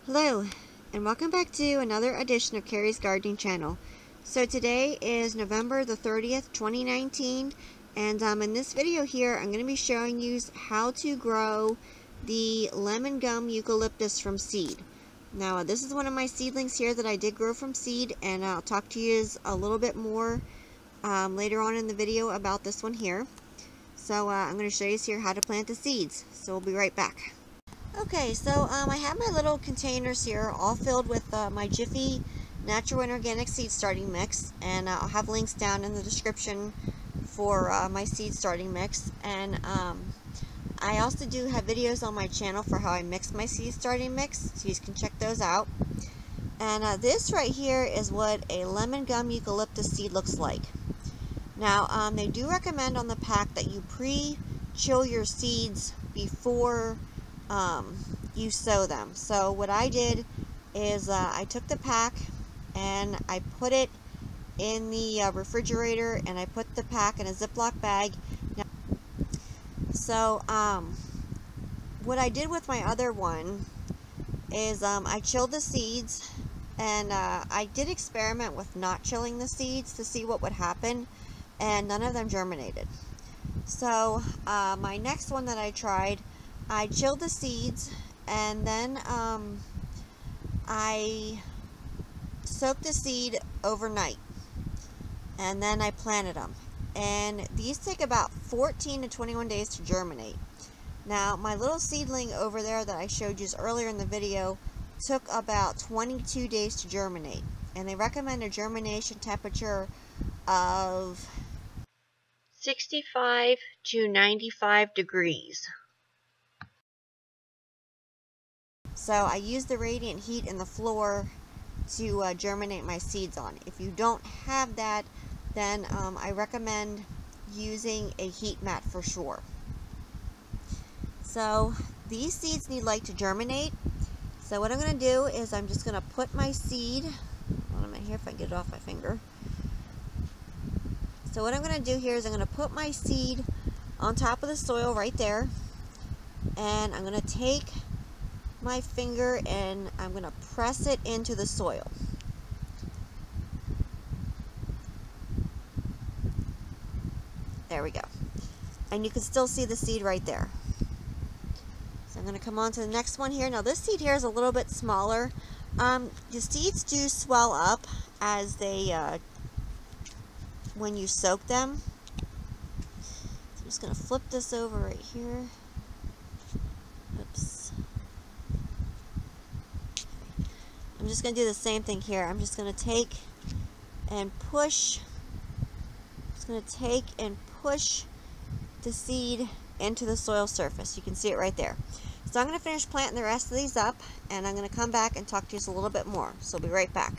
Hello, and welcome back to another edition of Carrie's Gardening Channel. So today is November the 30th, 2019, and in this video here, I'm going to be showing you how to grow the lemon gum eucalyptus from seed. Now, this is one of my seedlings here that I did grow from seed, and I'll talk to you a little bit more later on in the video about this one here. So I'm going to show you here how to plant the seeds. So we'll be right back. Okay, so I have my little containers here all filled with my Jiffy Natural and Organic Seed Starting Mix, and I'll have links down in the description for my seed starting mix. And I also do have videos on my channel for how I mix my seed starting mix, so you can check those out. And this right here is what a lemon gum eucalyptus seed looks like. Now, they do recommend on the pack that you pre-chill your seeds before you sow them. So what I did is I took the pack and I put it in the refrigerator, and I put the pack in a Ziploc bag. Now, so what I did with my other one is I chilled the seeds, and I did experiment with not chilling the seeds to see what would happen, and none of them germinated. So my next one that I tried, I chilled the seeds, and then I soaked the seed overnight, and then I planted them. And these take about 14 to 21 days to germinate. Now, my little seedling over there that I showed you earlier in the video took about 22 days to germinate. And they recommend a germination temperature of 65 to 95 degrees. So I use the radiant heat in the floor to germinate my seeds on. If you don't have that, then I recommend using a heat mat for sure. So these seeds need light to germinate. So what I'm going to do is I'm just going to put my seed, hold on a minute here if I can get it off my finger. So what I'm going to do here is I'm going to put my seed on top of the soil right there, and I'm going to take my finger and I'm going to press it into the soil. There we go. And you can still see the seed right there. So I'm going to come on to the next one here. Now this seed here is a little bit smaller. The seeds do swell up as they when you soak them. So I'm just going to flip this over right here. Oops. I'm just going to do the same thing here. I'm just going to take and push. Just going to take and push the seed into the soil surface. You can see it right there. So I'm going to finish planting the rest of these up, and I'm going to come back and talk to you a little bit more. So I'll be right back.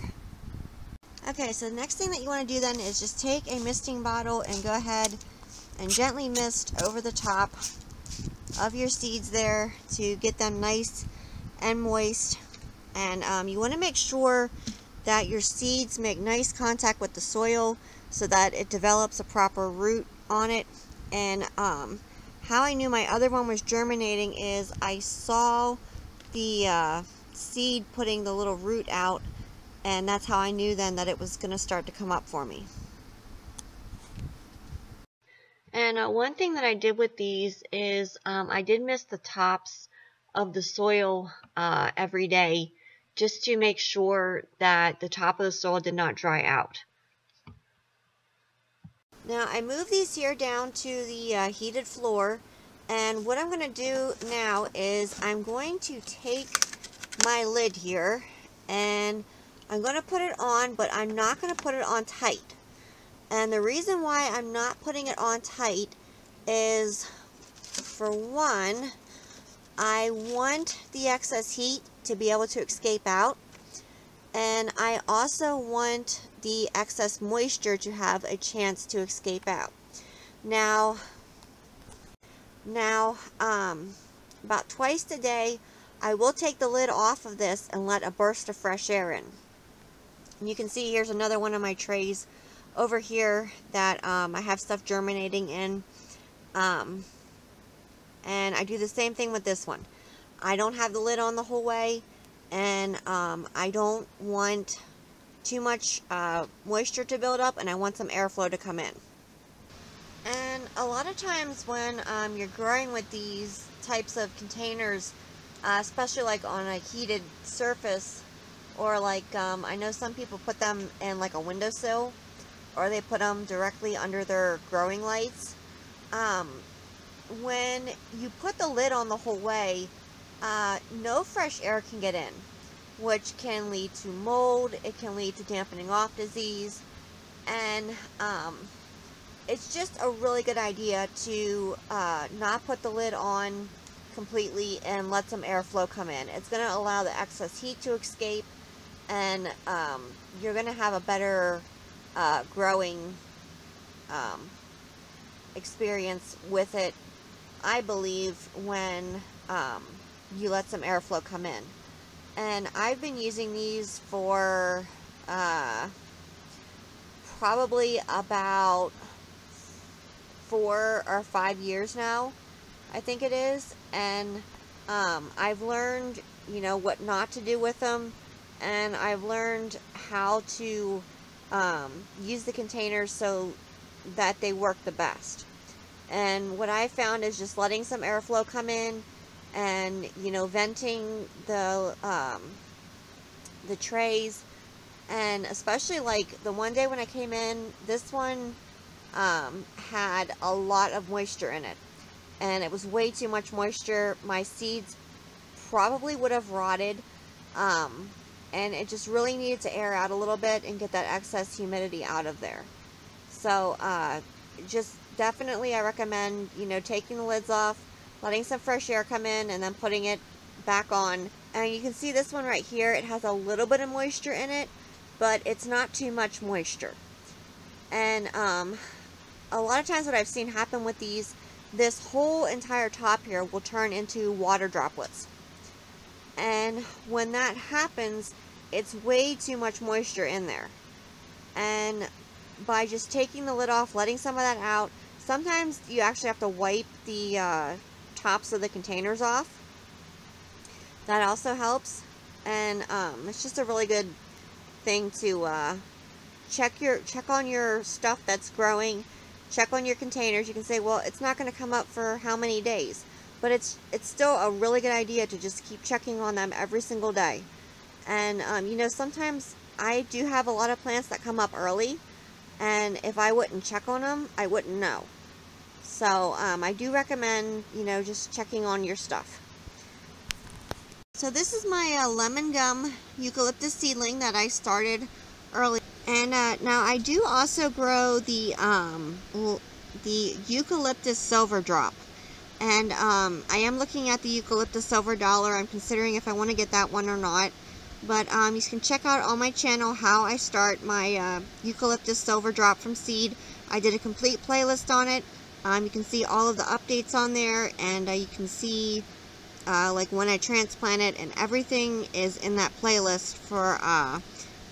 Okay, so the next thing that you want to do then is just take a misting bottle and go ahead and gently mist over the top of your seeds there to get them nice and moist. And you want to make sure that your seeds make nice contact with the soil so that it develops a proper root on it. And how I knew my other one was germinating is I saw the seed putting the little root out, and that's how I knew then that it was going to start to come up for me. And one thing that I did with these is I did mist the tops of the soil every day, just to make sure that the top of the soil did not dry out. Now I move these here down to the heated floor, and what I'm going to do now is I'm going to take my lid here and I'm going to put it on, but I'm not going to put it on tight. And the reason why I'm not putting it on tight is, for one, I want the excess heat to be able to escape out, and I also want the excess moisture to have a chance to escape out. Now about twice a day I will take the lid off of this and let a burst of fresh air in. And you can see here's another one of my trays over here that I have stuff germinating in, and I do the same thing with this one. I don't have the lid on the whole way, and I don't want too much moisture to build up, and I want some airflow to come in. And a lot of times when you're growing with these types of containers, especially like on a heated surface, or like I know some people put them in like a windowsill, or they put them directly under their growing lights. When you put the lid on the whole way, no fresh air can get in, which can lead to mold. It can lead to dampening off disease, and it's just a really good idea to not put the lid on completely and let some airflow come in. It's going to allow the excess heat to escape, and you're going to have a better growing experience with it, I believe, when you let some airflow come in. And I've been using these for probably about 4 or 5 years now, I think it is. And I've learned, you know, what not to do with them, and I've learned how to use the containers so that they work the best. And what I found is just letting some airflow come in, and, you know, venting the trays. And especially like the one day when I came in, this one had a lot of moisture in it, and it was way too much moisture. My seeds probably would have rotted, and it just really needed to air out a little bit and get that excess humidity out of there. So just definitely I recommend, you know, taking the lids off, letting some fresh air come in, and then putting it back on. And you can see this one right here, it has a little bit of moisture in it, but it's not too much moisture. And a lot of times what I've seen happen with these, this whole entire top here will turn into water droplets. And when that happens, it's way too much moisture in there. And by just taking the lid off, letting some of that out, sometimes you actually have to wipe the tops of the containers off. That also helps. And it's just a really good thing to check on your stuff that's growing. Check on your containers. You can say, well, it's not going to come up for how many days, but it's still a really good idea to just keep checking on them every single day. And you know, sometimes I do have a lot of plants that come up early, and if I wouldn't check on them, I wouldn't know. So I do recommend, you know, just checking on your stuff. So this is my lemon gum eucalyptus seedling that I started early. And now I do also grow the eucalyptus silver drop. And I am looking at the eucalyptus silver dollar. I'm considering if I want to get that one or not. But you can check out on my channel how I start my eucalyptus silver drop from seed. I did a complete playlist on it. You can see all of the updates on there, and you can see like when I transplant it, and everything is in that playlist for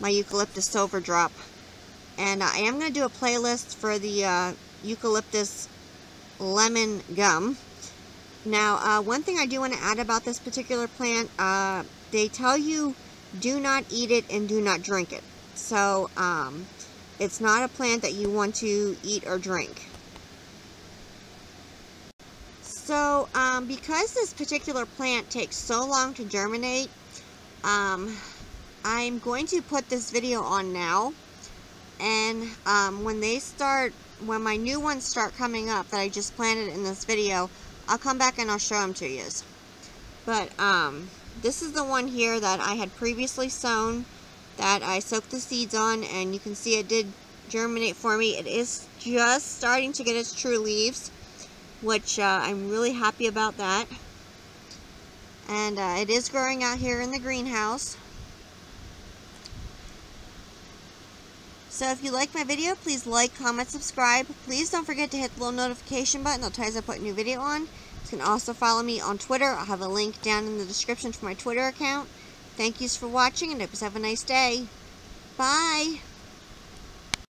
my eucalyptus silver drop. And I am going to do a playlist for the eucalyptus lemon gum. Now, one thing I do want to add about this particular plant, they tell you do not eat it and do not drink it. So it's not a plant that you want to eat or drink. So because this particular plant takes so long to germinate, I'm going to put this video on now, and when my new ones start coming up that I just planted in this video, I'll come back and I'll show them to you. But this is the one here that I had previously sown, that I soaked the seeds on, and you can see it did germinate for me. It is just starting to get its true leaves, which I'm really happy about that. And it is growing out here in the greenhouse. So if you like my video, please like, comment, subscribe. Please don't forget to hit the little notification button. That'll tell you as I put a new video on. You can also follow me on Twitter. I'll have a link down in the description for my Twitter account. Thank you for watching, and I hope you have a nice day. Bye!